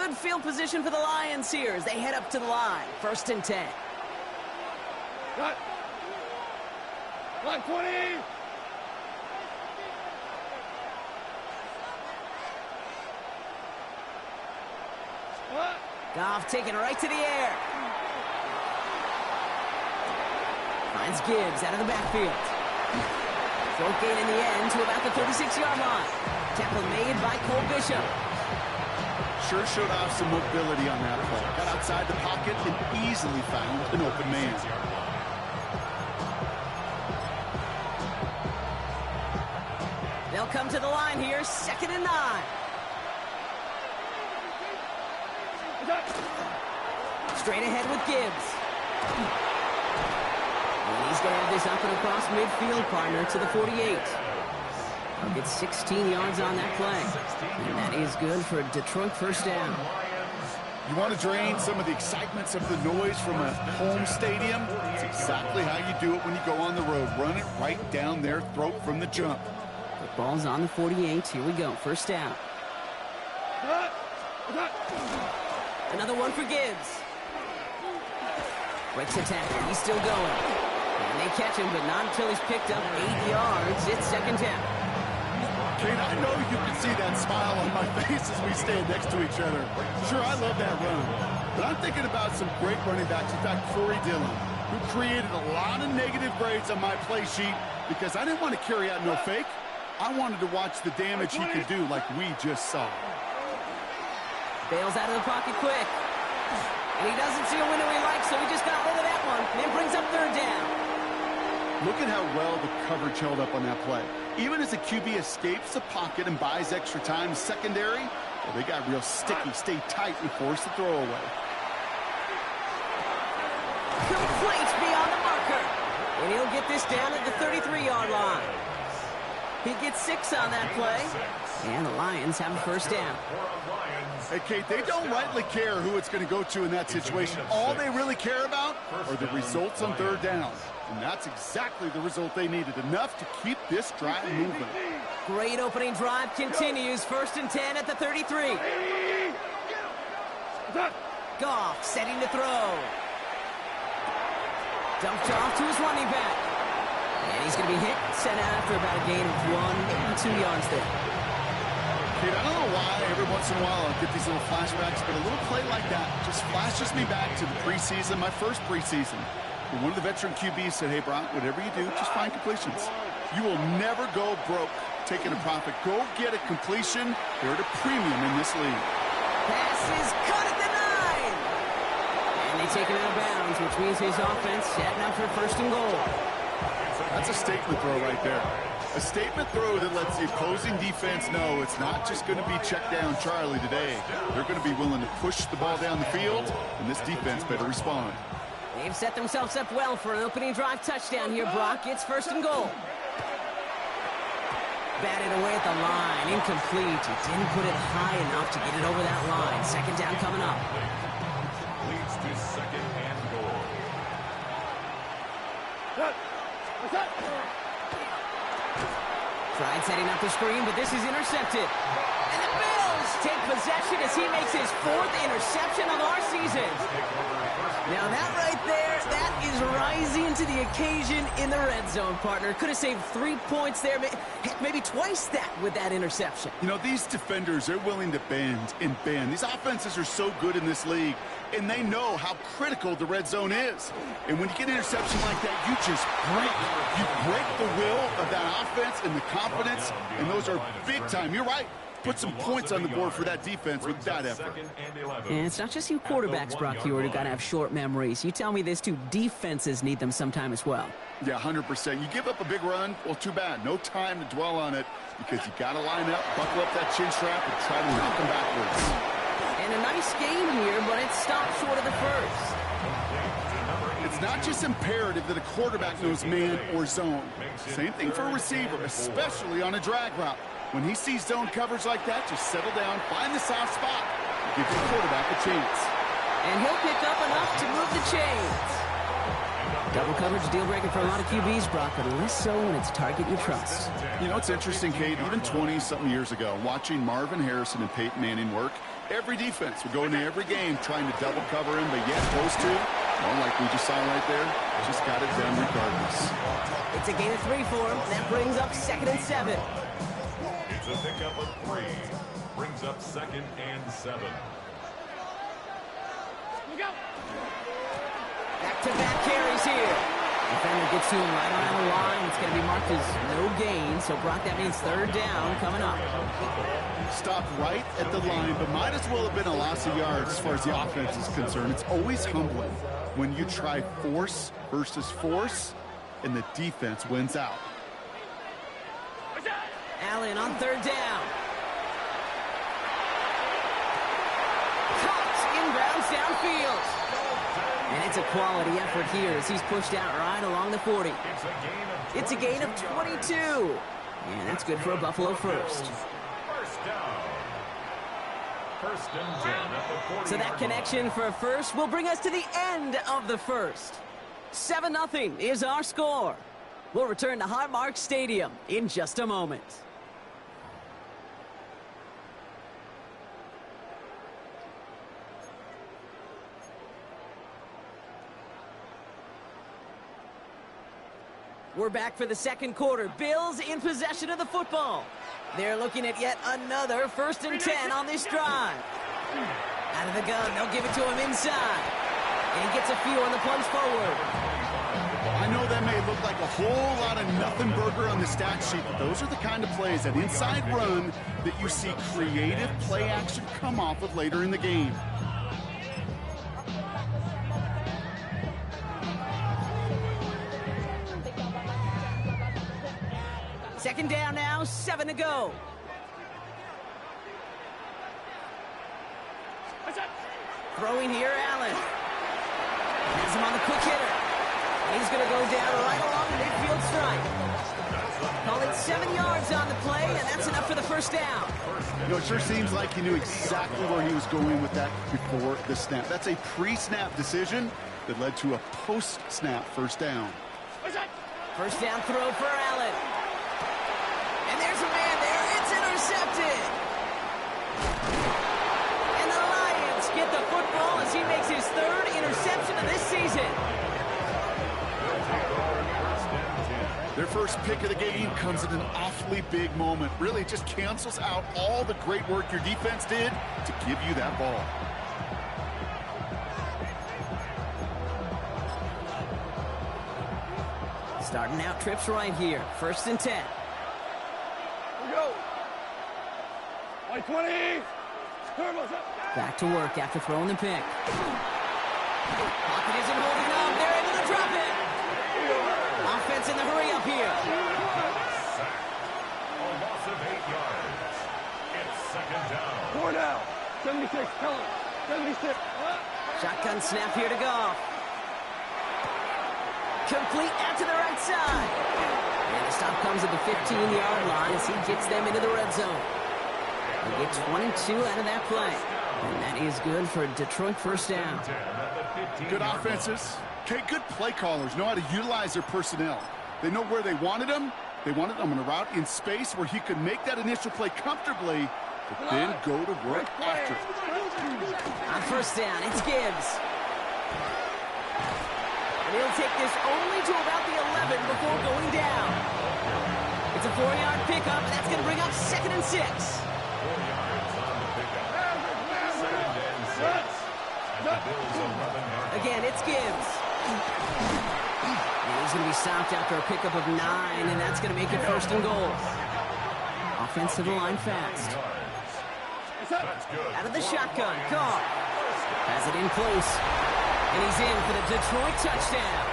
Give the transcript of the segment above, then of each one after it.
Good field position for the Lions here as they head up to the line. 1st and 10. Got 20. Goff taking it right to the air. Finds Gibbs out of the backfield. Throw gain in the end to about the 36-yard line. Tackle made by Cole Bishop. Sure showed off some mobility on that play. Got outside the pocket and easily found an open man. They'll come to the line here, 2nd and 9. Straight ahead with Gibbs. And he's going to have this up and across midfield, partner, to the 48. He'll get 16 yards on that play. And that is good for a Detroit 1st down. You want to drain some of the excitements of the noise from a home stadium? It's exactly how you do it when you go on the road. Run it right down their throat from the jump. The ball's on the 48. Here we go. 1st down. Another one for Gibbs. Breaks attacker. He's still going. And they catch him, but not until he's picked up 8 yards. It's 2nd down. Kate, I know you can see that smile on my face as we stand next to each other. Sure, I love that run. But I'm thinking about some great running backs. In fact, Corey Dillon, who created a lot of negative grades on my play sheet because I didn't want to carry out no fake. I wanted to watch the damage he could do like we just saw. Bails out of the pocket quick. And he doesn't see a window he likes, so he just got rid of that one. And brings up 3rd down. Look at how well the coverage held up on that play. Even as the QB escapes the pocket and buys extra time secondary, well, they got real sticky, stay tight, and force the throw away. Complete beyond the marker. And he'll get this down at the 33-yard line. He gets 6 on that play. And the Lions have a 1st down. Hey, Kate, they don't rightly care who it's going to go to in that situation. All they really care about are the results on 3rd down. And that's exactly the result they needed. Enough to keep this drive moving. Great opening drive continues. 1st and 10 at the 33. Goff setting to throw. Dumped off to his running back. And he's going to be hit, sent out after about a gain of 1 or 2 yards there. Kate, I don't know why every once in a while I'll get these little flashbacks, but a little play like that just flashes me back to the preseason, my first preseason. And one of the veteran QBs said, hey, Brock, whatever you do, just find completions. You will never go broke taking a profit. Go get a completion. They're at a premium in this league. Pass is caught at the 9. And they take him out of bounds, which means his offense setting up for 1st and goal. That's a statement throw right there. A statement throw that lets the opposing defense know it's not just going to be check down Charlie today. They're going to be willing to push the ball down the field, and this defense better respond. They've set themselves up well for an opening drive touchdown here, Brock. It's 1st and goal. Batted away at the line. Incomplete. He didn't put it high enough to get it over that line. 2nd down coming up. Leads to 2nd and goal. Tried setting up the screen, but this is intercepted. And the Bills take possession as he makes his 4th interception of our season. Now that right there, that is rising to the occasion in the red zone, partner. Could have saved 3 points there, maybe twice that with that interception. You know, these defenders, they're willing to bend and bend. These offenses are so good in this league, and they know how critical the red zone is. And when you get an interception like that, you just break. You break the will of that offense and the confidence, and those are big time. You're right. Put some points on the board for that defense with that effort. And it's not just you quarterbacks, Brock Hewitt, who got to have short memories. You tell me this too, defenses need them sometime as well. Yeah, 100%. You give up a big run, well, too bad. No time to dwell on it because you got to line up, buckle up that chin strap, and try to knock them backwards. And a nice game here, but it stopped short of the 1st. It's not just imperative that a quarterback knows man or zone. Same thing for a receiver, especially on a drag route. When he sees zone coverage like that, just settle down, find the soft spot, and give your quarterback a chance. And he'll pick up enough to move the chains. Double coverage deal breaker for a lot of QBs, Brock, but less so when it's a target you trust. You know, it's interesting, Kate, even 20-something years ago, watching Marvin Harrison and Peyton Manning work, Every defense will go into every game trying to double cover him, but yet those two, well, like we just saw right there, just got it done regardless. It's a gain of 3 for him. That brings up 2nd and 7. It's a pickup of 3. Brings up 2nd and 7. Back-to-back carries here. Defender gets to him right around the line. It's going to be marked as no gain, so Brock, that means 3rd down coming up. Stopped right at the line, but might as well have been a loss of yards as far as the offense is concerned. It's always humbling when you try force versus force, and the defense wins out. Allen on 3rd down. Caught inbounds downfield. And it's a quality effort here as he's pushed out right along the 40. It's a gain of 22. And that's good for a Buffalo first. First down. 1st and 10 at the 40. So that connection for a first will bring us to the end of the first. 7-0 is our score. We'll return to Highmark Stadium in just a moment. We're back for the 2nd quarter. Bills in possession of the football. They're looking at yet another 1st and 10 on this drive. Out of the gun, they'll give it to him inside. And he gets a few on the plunge forward. I know that may look like a whole lot of nothing burger on the stat sheet, but those are the kind of plays, that inside run, that you see creative play action come off of later in the game. Second down now, 7 to go. Throwing here, Allen. Has him on the quick hitter. He's going to go down right along the midfield stripe. Call it 7 yards on the play, and that's enough for the 1st down. You know, it sure seems like he knew exactly where he was going with that before the snap. That's a pre-snap decision that led to a post-snap 1st down. 1st down throw for Allen. And there's a man there. It's intercepted. And the Lions get the football as he makes his 3rd interception of this season. Their first pick of the game comes at an awfully big moment. Really just cancels out all the great work your defense did to give you that ball. Starting out trips right here. 1st and 10. Here we go. 20. Back to work after throwing the pick. Pocket isn't holding up. They're able to drop it. Offense in the hurry up here. Sack. A loss of 8 yards. It's 2nd down. 4 down. 76. Tell him. 76. Shotgun snap here to go. Complete out to the right side. And the stop comes at the 15-yard line as he gets them into the red zone. They get 22 out of that play. And that is good for a Detroit 1st down. Good offenses. Okay, good play callers know how to utilize their personnel. They know where they wanted them. They wanted them on a route in space where he could make that initial play comfortably, but then go to work after it. On 1st down, it's Gibbs. And he'll take this only to about the 11 before going down. It's a 4-yard pickup, and that's going to bring up 2nd and 6. 4 yards on the pickup. 2nd and 6. And the Bills 11 yards. Again, it's Gibbs. And he's going to be stopped after a pickup of 9, and that's going to make it 1st and goal. Offense to the line fast. That's good. Out of the shotgun, Carr has it in close. And he's in for the Detroit touchdown.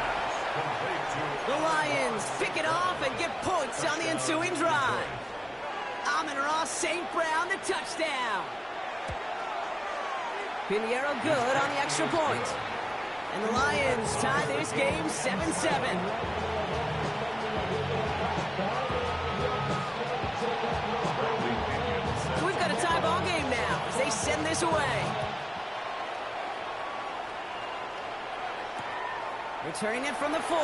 The Lions pick it off and get points on the ensuing drive. Amon-Ra St. Brown, the touchdown. Pinheiro good on the extra point. And the Lions tie this game 7-7. So we've got a tie ball game now as they send this away. Returning it from the 4.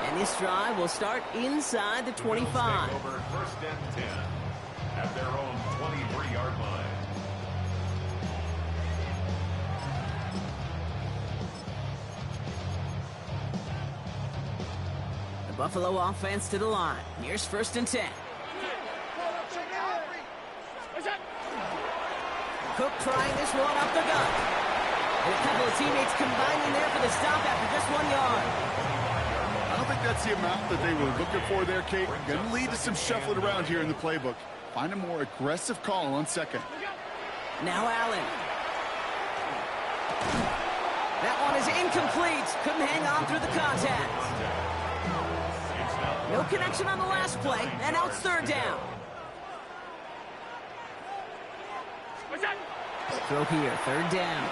And this drive will start inside the 25. Over 1st and 10. at their own 23-yard line. The Buffalo offense to the line. Here's 1st and 10. Cook trying this one up the gut. And a couple of teammates combining there for the stop after just 1 yard. I don't think that's the amount that they were looking for there, Kate. Going to lead to some shuffling around here in the playbook. Find a more aggressive call on 2nd. Now Allen. That one is incomplete. Couldn't hang on through the contact. No connection on the last play, and now it's 3rd down. Throw here, 3rd down.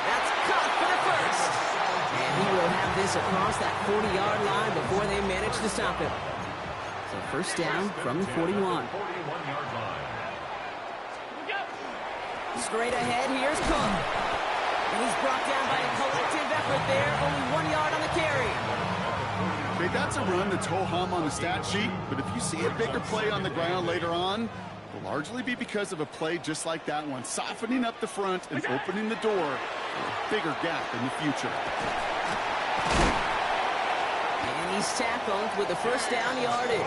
That's caught for the 1st. And he will have this across that 40-yard line before they manage to stop him. So 1st down from the 41. 41-yard line. Straight ahead, here's Cook. And he's brought down by a collective effort there. Only 1 yard on the carry. Okay, that's a run that's ho-hum on the stat sheet, but if you see a bigger play on the ground later on, it will largely be because of a play just like that one, softening up the front and opening the door for a bigger gap in the future. And he's tackled with the 1st down yardage.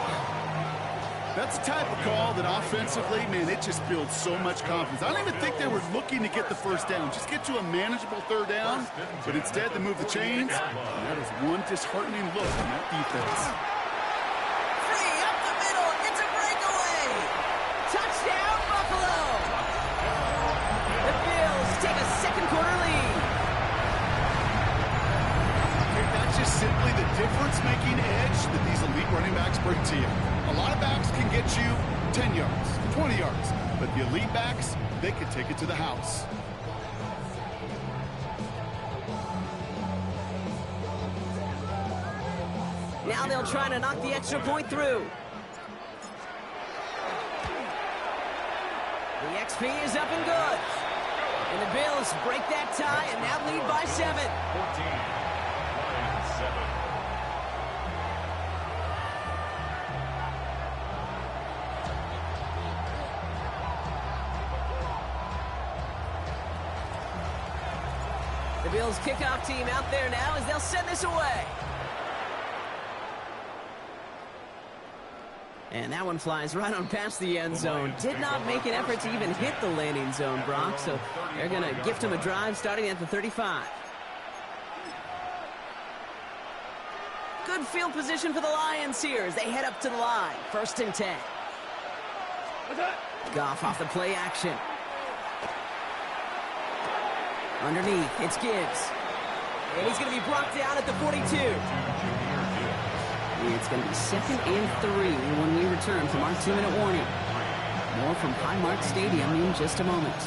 That's the type of call that offensively, man, it just builds so much confidence. I don't even think they were looking to get the 1st down, just get to a manageable 3rd down, but instead they move the chains, and that is one disheartening look on that defense. Free up the middle, it's a breakaway. Touchdown, Buffalo. The Bills take a 2nd quarter lead. Okay, that's just simply the difference-making edge that these elite running backs bring to you. A lot of backs can get you 10 yards, 20 yards, but the elite backs, they can take it to the house. Now they'll try to knock the extra point through. The XP is up and good. And the Bills break that tie and now lead by 7. 14-7. The Bills kickoff team out there now as they'll send this away. And that one flies right on past the end zone. Did not make an effort to even hit the landing zone, Brock. So they're going to gift him a drive starting at the 35. Good field position for the Lions here as they head up to the line. 1st and 10. Goff off the play action. Underneath, it's Gibbs. And he's going to be brought down at the 42. It's going to be 2nd and 3 when we return from our 2-minute warning. More from Highmark Stadium in just a moment.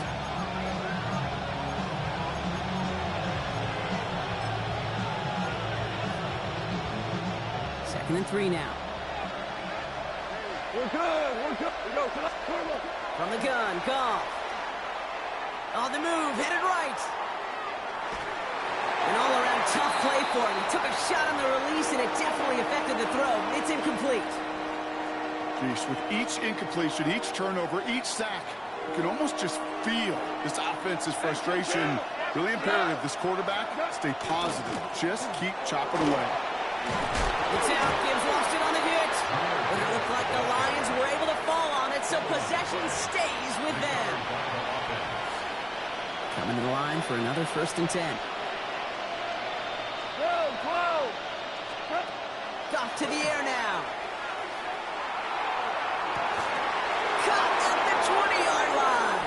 Second and 3 now. We're good. We're good. We go. Come on. From the gun, Goff. On the move, headed right. An all-around tough play for him. He took a shot on the release, and it definitely affected the throw. It's incomplete. Geez, with each incompletion, each turnover, each sack, you can almost just feel this offense's frustration. Really imperative this quarterback stay positive. Just keep chopping away. It's out. Gibbs lost it on the hit. But it looked like the Lions were able to fall on it, so possession stays with them. Coming to the line for another 1st and 10. Goff to the air now. Caught at the 20-yard line.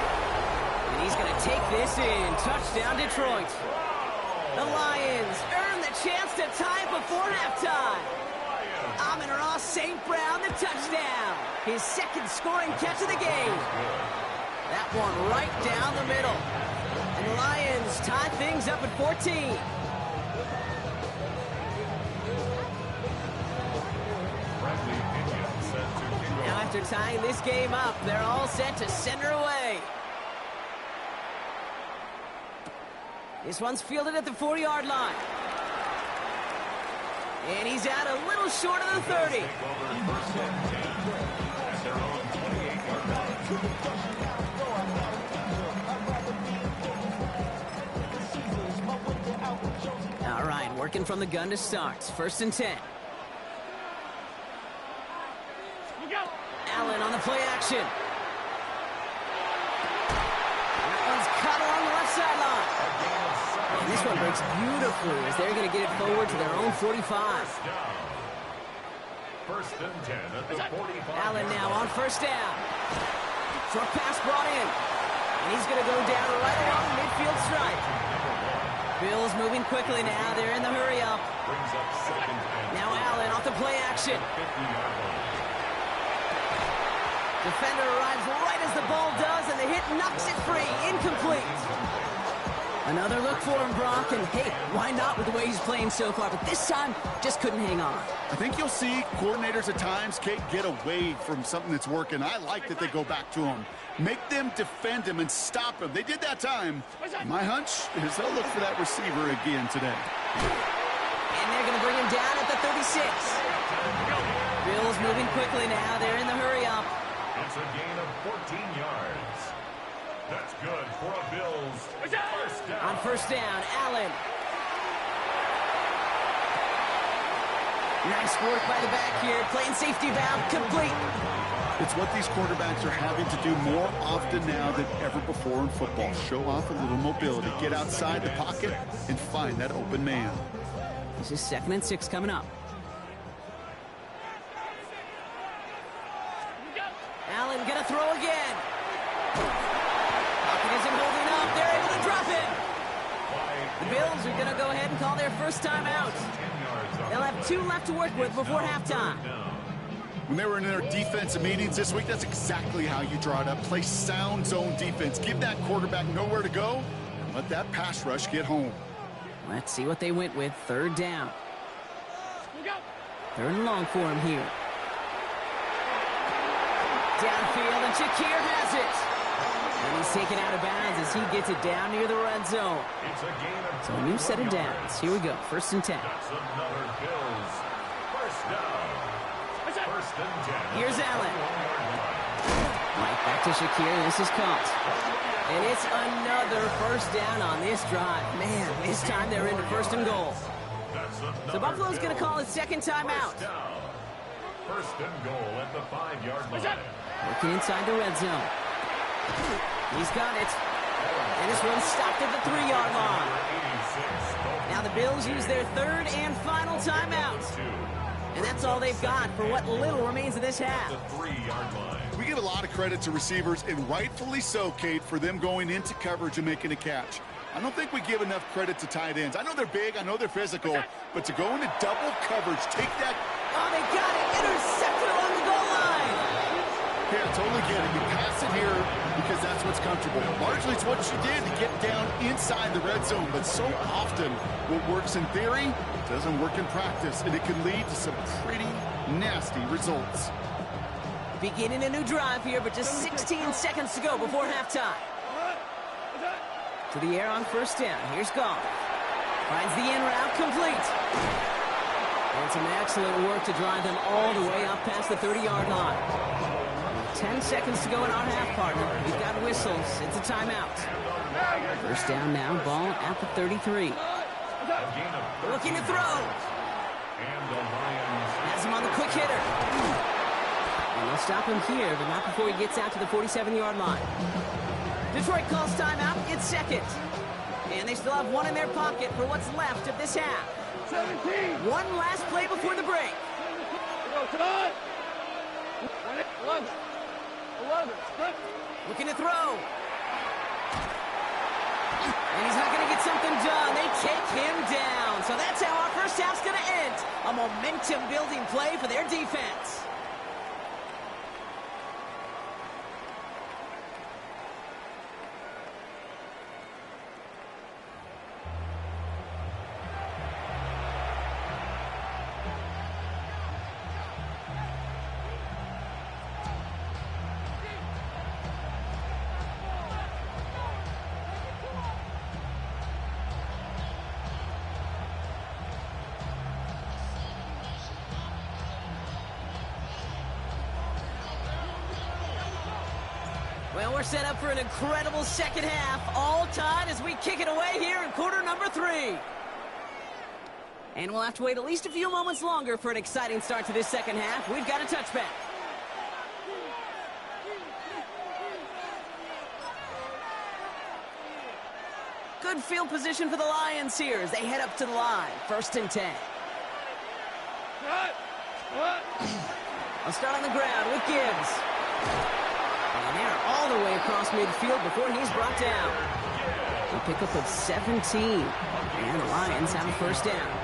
And he's going to take this in. Touchdown, Detroit. The Lions earn the chance to tie it before halftime. Amon-Ra St. Brown, the touchdown. His 2nd scoring catch of the game. That one right down the middle. And the Lions tie things up at 14. Now after tying this game up, they're all set to send her away. This one's fielded at the 40-yard line. And he's out a little short of the 30. All right, working from the gun to start. 1st and 10. Allen on the play action. That one's cut along the left sideline. And this one breaks beautifully as they're going to get it forward to their own 45. 1st and 10 at the 45. Allen now on 1st down. Short pass brought in. And he's going to go down right along the midfield stripe. Bills moving quickly now. They're in the hurry up. Brings up 2nd and Now Allen off the play action. 50-yard line. Defender arrives right as the ball does, and the hit knocks it free. Incomplete. Another look for him, Brock, and hey, why not with the way he's playing so far? But this time, just couldn't hang on. I think you'll see coordinators at times, Kate, get away from something that's working. I like that they go back to him. Make them defend him and stop him. They did that time. My hunch is they'll look for that receiver again today. And they're going to bring him down at the 36. Bills moving quickly now. They're in the hurry up. It's a gain of 14 yards. That's good for a Bills 1st down. On 1st down, Allen. Nice work by the back here. Playing safety valve complete. It's what these quarterbacks are having to do more often now than ever before in football. Show off a little mobility. Get outside the pocket and find that open man. This is 2nd and 6 coming up. Allen gonna throw again. Pocket isn't holding up. They're able to drop it. The Bills are gonna go ahead and call their first timeout. They'll have 2 left to work with before halftime. When they were in their defensive meetings this week, that's exactly how you draw it up. Play sound zone defense. Give that quarterback nowhere to go and let that pass rush get home. Let's see what they went with. 3rd down. 3rd and long for him here. Downfield, and Shakir has it. And he's taken out of bounds as he gets it down near the red zone. It's a gain of So a new set of downs. Here we go. 1st and 10. That's another Bills 1st down. 1st and 10. Here's Allen. Right back to Shakir. This is caught. And it's another 1st down on this drive. Man, this time they're into 1st and goal. That's So Buffalo's going to call its 2nd timeout. 1st and goal at the 5-yard line. Working inside the red zone. He's got it. And this one's stopped at the 3-yard line. Now the Bills use their 3rd and final timeout. And that's all they've got for what little remains of this half. The 3-yard line. We give a lot of credit to receivers, and rightfully so, Kate, for them going into coverage and making a catch. I don't think we give enough credit to tight ends. I know they're big, I know they're physical, but to go into double coverage, take that. Oh, they got it. Intercepted along the goal line. Yeah, I totally get it. You pass it here because that's what's comfortable. Largely, it's what you did to get down inside the red zone, but so often what works in theory doesn't work in practice, and it can lead to some pretty nasty results. Beginning a new drive here, but just 16 seconds to go before halftime. To the air on 1st down. Here's Goff. Finds the in route complete. And some excellent work to drive them all the way up past the 30-yard line. 10 seconds to go in our half, partner. We've got whistles. It's a timeout. 1st down now. Ball at the 33. Looking to throw. And the Lions Has him on the quick hitter. And they'll stop him here, but not before he gets out to the 47-yard line. Detroit calls timeout. It's 2nd. And they still have 1 in their pocket for what's left of this half. 17. 1 last play before the break. Come 11. 11. Looking to throw. And he's not going to get something done. They take him down. So that's how our first half's going to end. A momentum-building play for their defense. Well, we're set up for an incredible second half. All tied as we kick it away here in quarter number 3. And we'll have to wait at least a few moments longer for an exciting start to this second half. We've got a touchback. Good field position for the Lions here as they head up to the line. 1st and 10. I'll start on the ground with Gibbs. And they're all the way across midfield before he's brought down. A pickup of 17. And the Lions have a 1st down.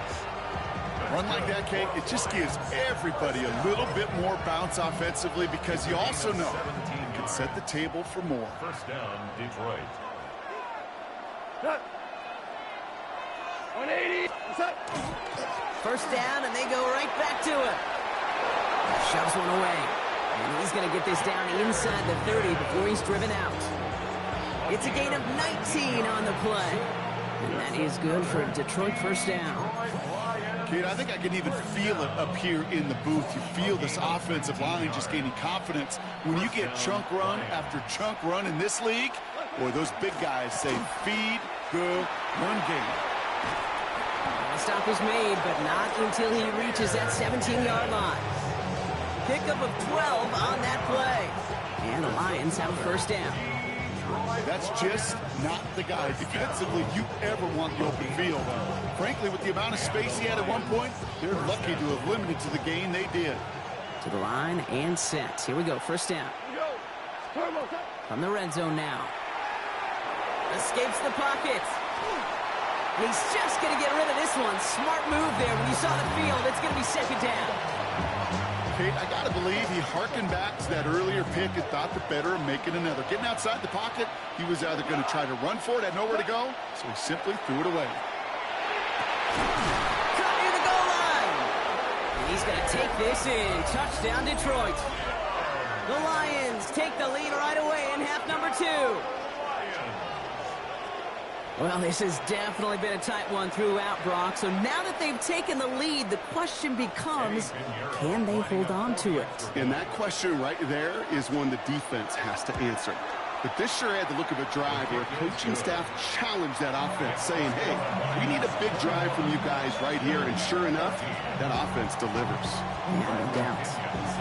Run like that, Kate, it just gives everybody a little bit more bounce offensively because you also know you can set the table for more. 1st down, Detroit. 180. 1st down, and they go right back to it. Shoves one away. And he's going to get this down inside the 30 before he's driven out. It's a gain of 19 on the play. And that is good for a Detroit 1st down. Kate, I think I can even feel it up here in the booth. You feel this offensive line just gaining confidence. When you get chunk run after chunk run in this league, boy, those big guys say feed, go, run game. The stop is made, but not until he reaches that 17-yard line. Pickup of 12 on that play. And the Lions have a 1st down. That's just not the guy defensively you ever want the open field. Frankly, with the amount of space he had at one point, they're lucky to have limited to the gain they did. To the line and set. Here we go, 1st down. From the red zone now. Escapes the pocket. He's just going to get rid of this one. Smart move there. When you saw the field, it's going to be 2nd down. Kate, I got to believe he harkened back to that earlier pick and thought the better of making another. Getting outside the pocket, he was either going to try to run for it, had nowhere to go, so he simply threw it away. Caught near the goal line. And he's going to take this in. Touchdown, Detroit. The Lions take the lead right away in half number 2. Well, this has definitely been a tight one throughout, Brock. So now that they've taken the lead, the question becomes, can they hold on to it? And that question right there is one the defense has to answer. But this sure had the look of a drive where coaching staff challenged that offense, saying, hey, we need a big drive from you guys right here. And sure enough, that offense delivers. Yeah, no doubt.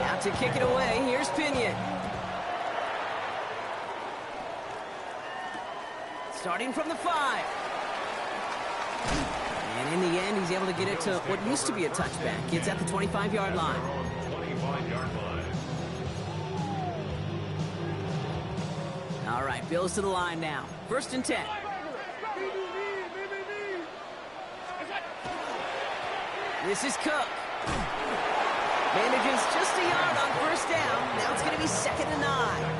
Out to kick it away, here's Pinion. Starting from the 5. And in the end, he's able to get it to what used to be a touchback. It's at the 25-yard line. 25-yard line. All right, Bills to the line now. 1st and 10. This is Cook. Manages just a yard on 1st down. Now it's going to be 2nd and 9.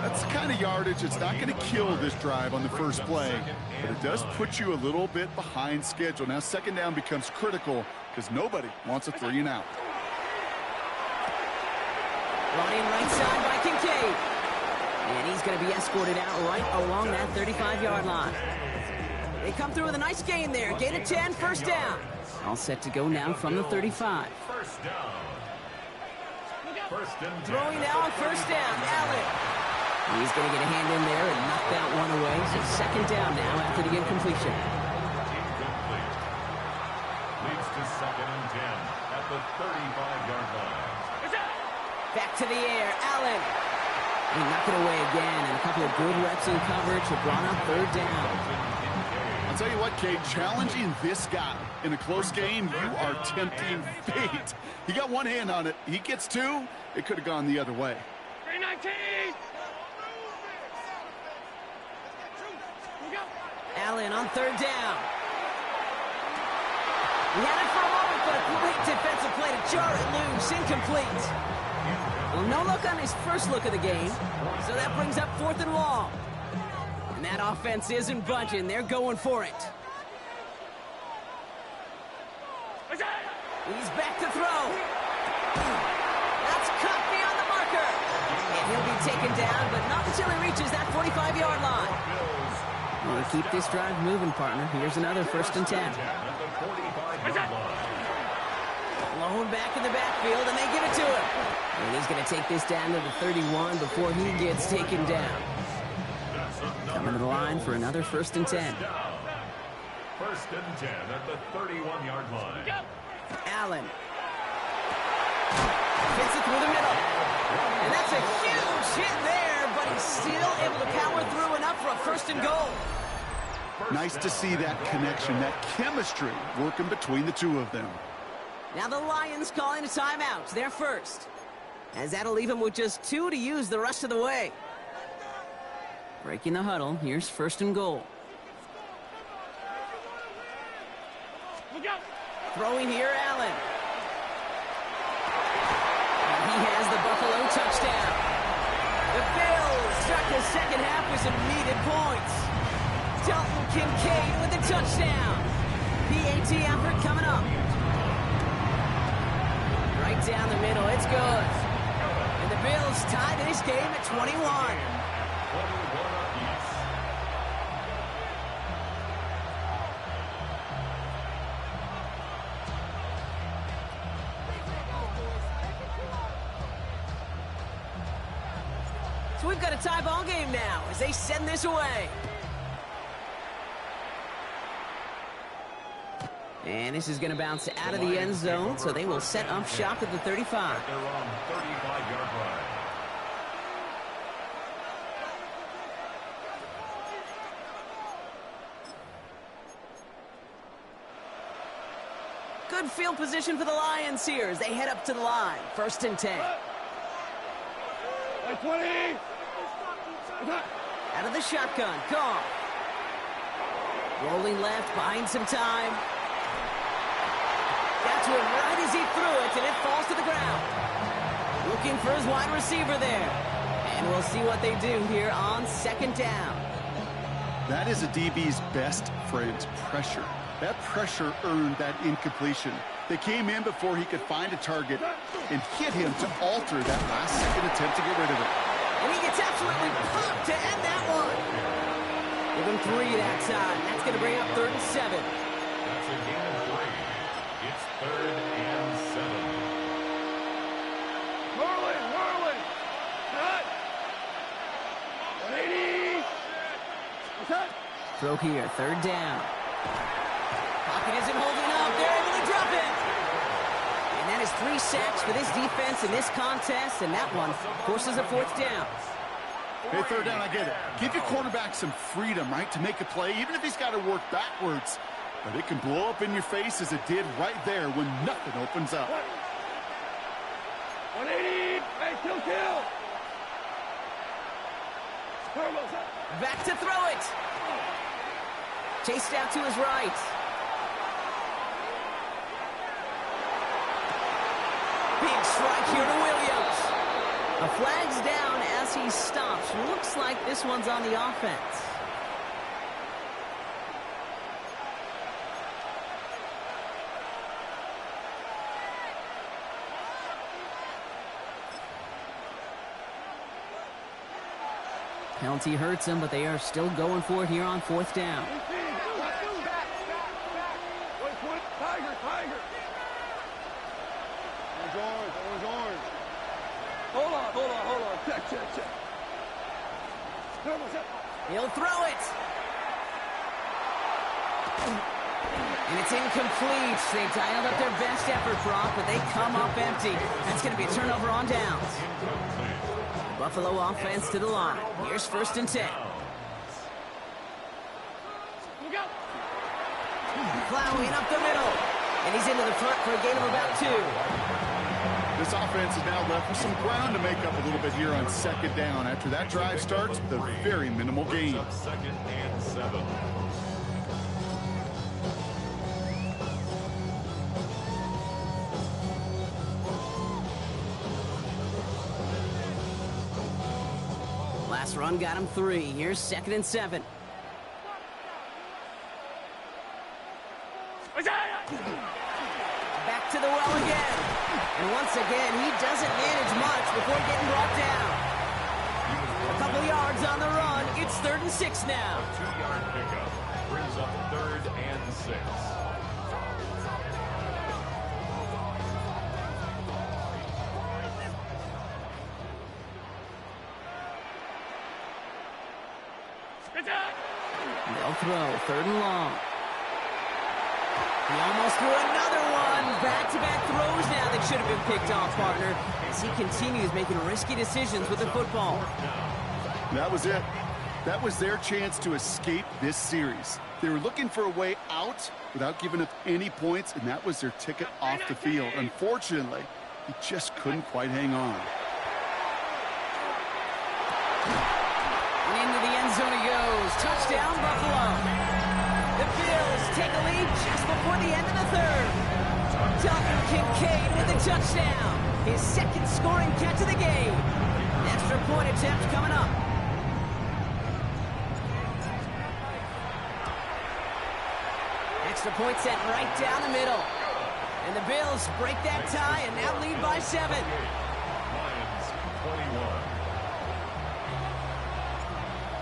That's the kind of yardage that's not going to kill this drive on the first play, but it does put you a little bit behind schedule. Now 2nd down becomes critical because nobody wants a 3 and out. Running right side by Kincaid. And he's going to be escorted out right along that 35-yard line. They come through with a nice gain there. Gain of 10, 1st down. All set to go now from the 35. 1st down. 1st and 10. Throwing now on 1st down, Allen. He's going to get a hand in there and knock that one away. So 2nd down now after the incompletion. Incomplete. Leads to 2nd and 10 at the 35-yard line. Back to the air, Allen. He knocked it away again, and a couple of good reps in coverage have brought up 3rd down. I'll tell you what, Kate, challenging this guy in a close game, you are tempting fate. He got one hand on it. He gets 2. It could have gone the other way. 319. Allen on 3rd down. He had it for a moment, but a great defensive play to jar it loose. Incomplete. Well, no luck on his first look of the game, so that brings up 4th and long. And that offense isn't budging. They're going for it. He's back to throw. That's cut beyond the marker. And he'll be taken down, but not until he reaches that 45-yard line. We'll keep this drive moving, partner. Here's another 1st and 10. Blown back in the backfield, and they give it to him. And he's going to take this down to the 31 before he gets taken down. Coming to the line for another 1st and 10. 1st and 10 at the 31-yard line. Allen. Hits it through the middle. And that's a huge hit there, but he's still able to power through enough for a 1st and goal. Nice to see that connection, that chemistry working between the two of them. Now the Lions calling a timeout. They're first. As that'll leave him with just 2 to use the rest of the way. Breaking the huddle. Here's 1st and goal. Throwing here, Allen. And he has the Buffalo touchdown. The Bills start the second half with some needed points. Dalton Kincaid with the touchdown. PAT effort coming up. Right down the middle. It's good. And the Bills tie this game at 21. So we've got a tie ball game now as they send this away. And this is going to bounce out of the end zone, so they will set up shop at the 35. They're on 35-yard line. Good field position for the Lions here as they head up to the line. 1st and 10. 20. Out of the shotgun. Call. Rolling left, buying some time. Got to him right as he threw it, and it falls to the ground. Looking for his wide receiver there. And we'll see what they do here on 2nd down. That is a DB's best friend, pressure. That pressure earned that incompletion. They came in before he could find a target and hit him to alter that last-second attempt to get rid of it. And he gets absolutely pumped to end that one. Give him 3 that time. That's going to bring up 3rd and 7. That's a gain of 3. It's 3rd and 7. Whirling. Cut. 180. Cut. Throw here, 3rd down. Pocket isn't holding up. They're able to drop it. And that is 3 sacks for this defense in this contest, and that one forces a 4th down. Hey, 3rd down, I get it. Give your quarterback some freedom, right, to make a play, even if he's got to work backwards. But it can blow up in your face as it did right there when nothing opens up. 180. Hey, kill. Back to throw it. Chased out to his right. Big strike here to Williams. A flag's down as he stops. Looks like this one's on the offense. Penalty hurts him, but they are still going for it here on 4th down. Tiger. Orange. Hold on. Check. He'll throw it. And it's incomplete. They dialed up their best effort, Brock, but they come up empty. That's going to be a turnover on downs. Buffalo offense to the line. Here's 1st and 10. Plowing up the middle. And he's into the front for a gain of about 2. This offense is now left with some ground to make up a little bit here on 2nd down. After that drive starts with a very minimal gain. 2nd and 7. Last run got him 3. Here's 2nd and 7. Back to the well again. And once again, he doesn't manage much before getting brought down. A couple yards on the run. It's 3rd and 6 now. 2-yard pickup brings up 3rd and 6. They'll throw, 3rd and long. He almost threw another one. Back-to-back throws now that should have been picked off, partner, as he continues making risky decisions with the football. That was it. That was their chance to escape this series. They were looking for a way out without giving up any points, and that was their ticket off the field. Unfortunately, he just couldn't quite hang on. And into the end zone he goes. Touchdown, Buffalo. The Bills take a lead just before the end of the 3rd. Dalton Kincaid with a touchdown. His 2nd scoring catch of the game. An extra point attempt coming up. Extra point set right down the middle. And the Bills break that tie and now lead by 7. Lions 21.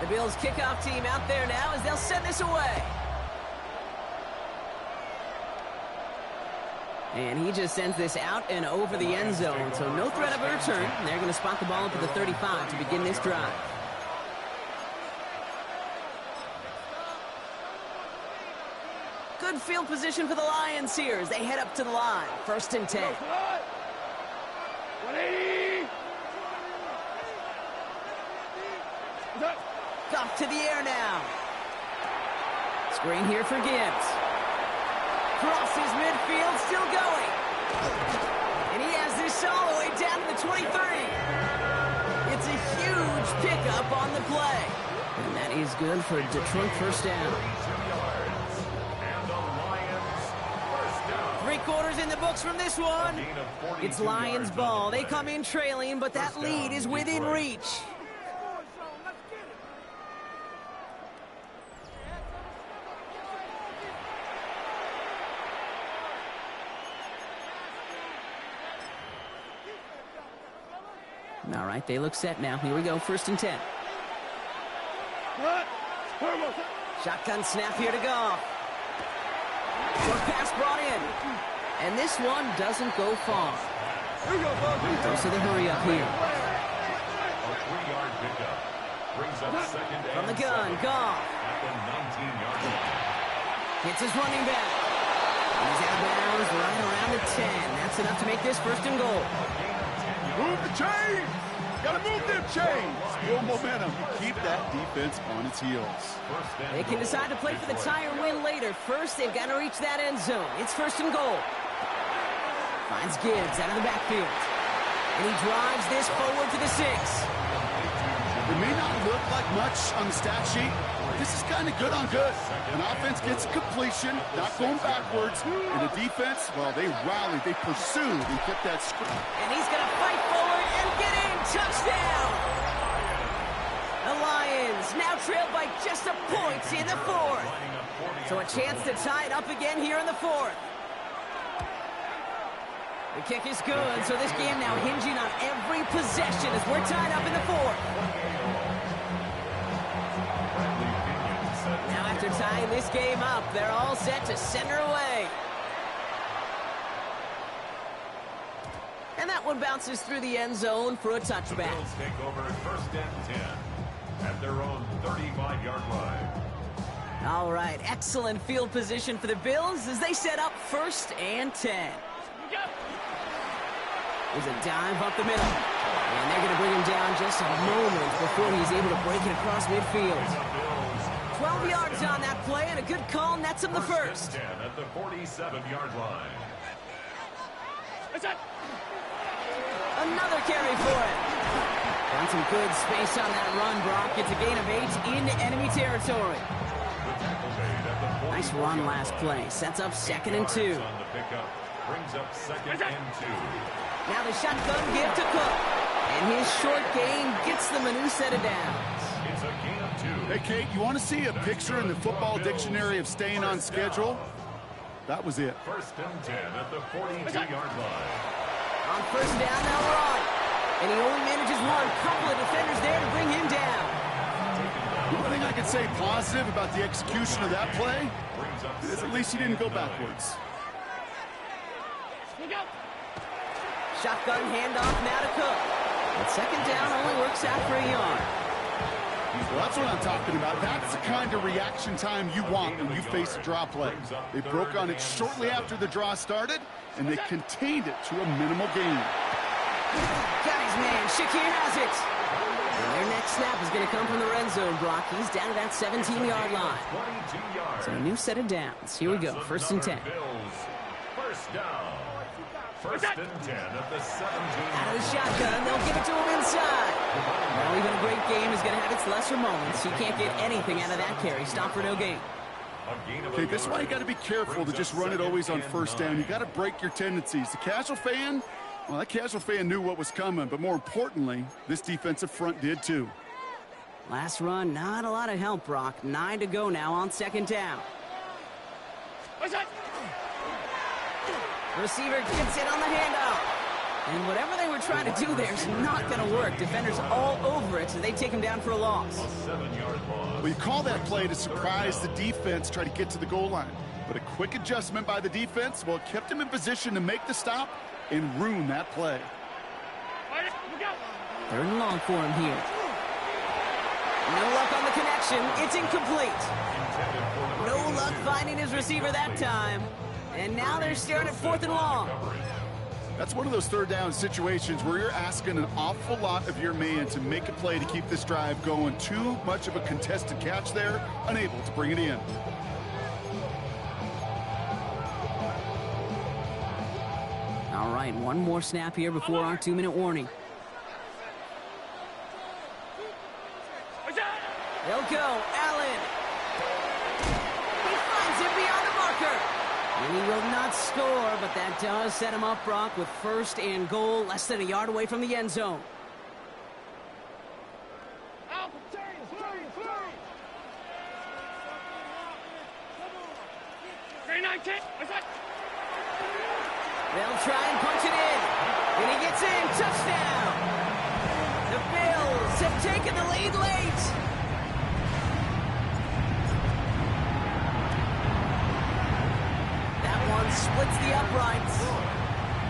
The Bills kickoff team out there now as they'll send this away. And he just sends this out and over the end zone, so no threat of a return. They're going to spot the ball up at the 35 to begin this drive. Good field position for the Lions here as they head up to the line. 1st and 10. 180. Off to the air now. Screen here for Gibbs. Crosses midfield, still going. And he has this all the way down to the 23. It's a huge pickup on the play. And that is good for a Detroit 1st down. And the Lions first down. 3 quarters in the books from this one. It's Lions ball. They come in trailing, but that lead is within reach. All right, they look set now. Here we go, 1st and 10. Shotgun snap here to go. Short pass brought in. And this one doesn't go far. Those are the hurry up here. A 3-yard pickup brings up 2nd and From the gun, Goff. at the 19-yard line. Hits his running back. And he's out of bounds right around the 10. That's enough to make this 1st and goal. Move the chains! Gotta move them chains! Build momentum. Keep that defense on its heels. They can decide to play for the tie or win later. First, they've got to reach that end zone. It's 1st and goal. Finds Gibbs out of the backfield. And he drives this forward to the 6. It may not look like much on the stat sheet, but this is kind of good on good. An offense gets a completion, not going backwards, and the defense, well, they rallied, they pursued, and kept that screen. And he's going to fight forward and get in. Touchdown! The Lions now trail by just a point in the 4th. So a chance to tie it up again here in the 4th. The kick is good, so this game now hinging on every possession as we're tied up in the 4th. Now after tying this game up, they're all set to send her away. And that one bounces through the end zone for a touchback. The Bills take over 1st and 10 at their own 35-yard line. All right, excellent field position for the Bills as they set up 1st and 10. There's a dive up the middle. And they're going to bring him down just a moment before he's able to break it across midfield. 12 yards on that play and a good call nets him the 1st. 10 at the 47-yard line. Another carry for it. Found some good space on that run, Brock. It's a gain of 8 into enemy territory. Nice run last play. Sets up 2nd and 2. On the pickup brings up 2nd and 2. Now the shotgun give to Cook. And his short gain gets them a new set of downs. It's a gain of 2. Hey, Kate, you want to see a picture in the football dictionary of staying on schedule? That was it. 1st and 10 at the 42-yard line. On 1st down, they'll run. And he only manages one. Couple of defenders there to bring him down. The one thing I could say positive about the execution of that play is at least he didn't go backwards. Shotgun handoff now to Cook. But 2nd down only works out for a yard. Well, that's what I'm talking about. That's the kind of reaction time you want when you face a draw play. They broke on it shortly after the draw started, and they contained it to a minimal gain. Got his man. Shakir has it. And their next snap is going to come from the red zone, Brock. He's down to that 17-yard line. So a new set of downs. Here we go. First and 10. First down. First and 10 at the 17. Out of the shotgun. They'll give it to him inside. Well, even a great game is going to have its lesser moments. He can't get anything out of that carry. Stop for no gain. Okay, this is why you got to be careful to just run it always on first down. You got to break your tendencies. The casual fan, well, that casual fan knew what was coming, but more importantly, this defensive front did too. Last run, not a lot of help, Brock. 9 to go now on second down. Receiver gets it on the handoff. And whatever they were trying to do there is not going to work. Defenders all over it, so they take him down for a loss. Well, you call that play to surprise the defense, try to get to the goal line. But a quick adjustment by the defense, well, it kept him in position to make the stop and ruin that play. Third and long for him here. No luck on the connection. It's incomplete. No luck finding his receiver that time. And now they're staring at fourth and long. That's one of those third down situations where you're asking an awful lot of your man to make a play to keep this drive going. Too much of a contested catch there, unable to bring it in. All right, one more snap here before our 2-minute warning. They'll go. Allen. He finds him beyond the marker. And he will not score, but that does set him up, Brock, with first and goal, less than a yard away from the end zone. They'll try and punch it in. And he gets in. Touchdown. The Bills have taken the lead late. That one splits the uprights.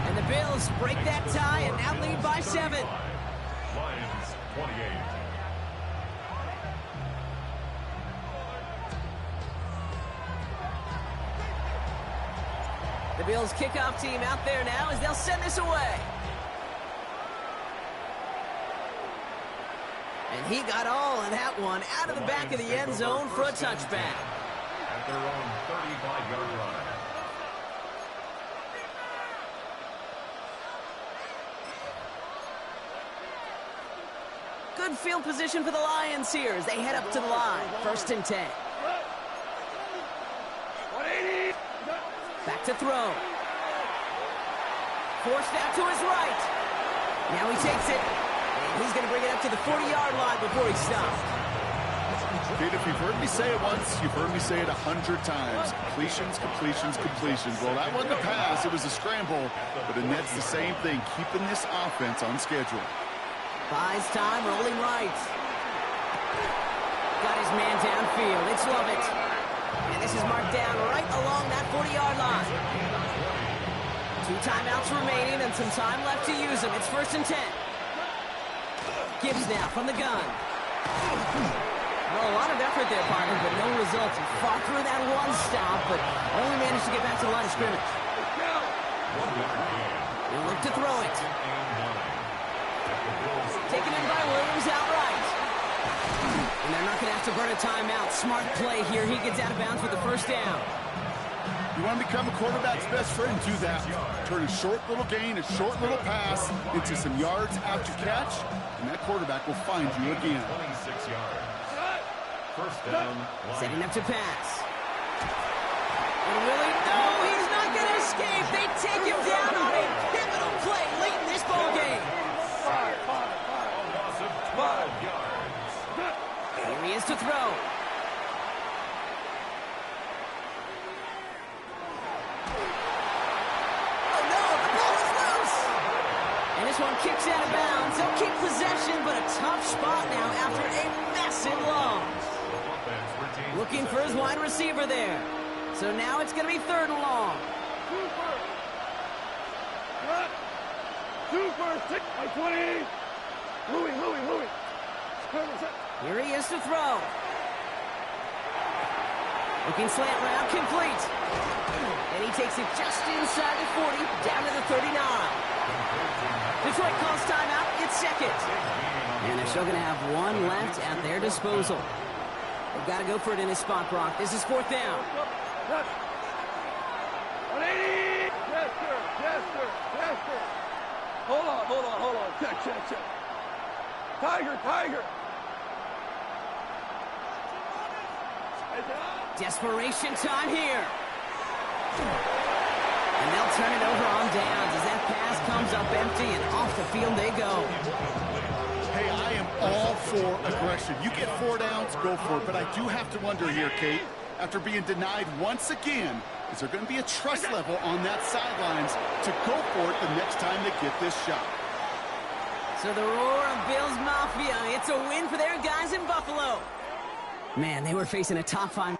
And the Bills break that tie and now lead by 7. Lions 28. The Bills kickoff team out there now as they'll send this away. And he got all of that one out of the back of the end zone for a touchback. At their own 35-yard line. Good field position for the Lions here as they head up to the line. First and 10. Back to throw. Forced out to his right. Now he takes it. And he's going to bring it up to the 40-yard line before he stops. Kate, if you've heard me say it once, you've heard me say it 100 times. Completions, completions, completions. Well, that wasn't a pass. It was a scramble. But the Nets the same thing, keeping this offense on schedule. Buys time, rolling right. Got his man downfield. It's Lovett. And this is marked down right along that 40-yard line. 2 timeouts remaining and some time left to use them. It's first and 10. Gibbs now from the gun. Well, a lot of effort there, partner, but no results. He fought through that one stop, but only managed to get back to the line of scrimmage. He'll look to throw it. Taken in by Williams outright. And they're not going to have to burn a timeout. Smart play here. He gets out of bounds with the first down. You want to become a quarterback's best friend, do that. Turn a short little gain, a short little pass into some yards after catch, and that quarterback will find you again. 26 yards. First down. Setting up to pass. And Willie, no, he's not going to escape. They take him down on a pivotal play late in this ball game. Loss of 12 yards. Here he is to throw. Oh no, the ball is loose. And this one kicks out of bounds. They'll keep possession, but a tough spot now after a massive loss. Looking for his wide receiver there. So now it's going to be third and long. Super 6 by 20. Louis. Here he is to throw. Looking slant route, complete. And he takes it just inside the 40, down to the 39. Detroit calls timeout, it's second. And they're still going to have one left at their disposal. They've got to go for it in his spot, Brock. This is fourth down. 180! Yes, sir. Yes, sir. Yes, sir. Hold on. Check. Tiger. Desperation time here. And they'll turn it over on downs as that pass comes up empty and off the field they go. Hey, I am all for aggression. You get 4 downs, go for it. But I do have to wonder here, Kate, after being denied once again, is there going to be a trust level on that sidelines to go for it the next time they get this shot? So the roar of Bills Mafia, it's a win for their guys in Buffalo. Man, they were facing a top 5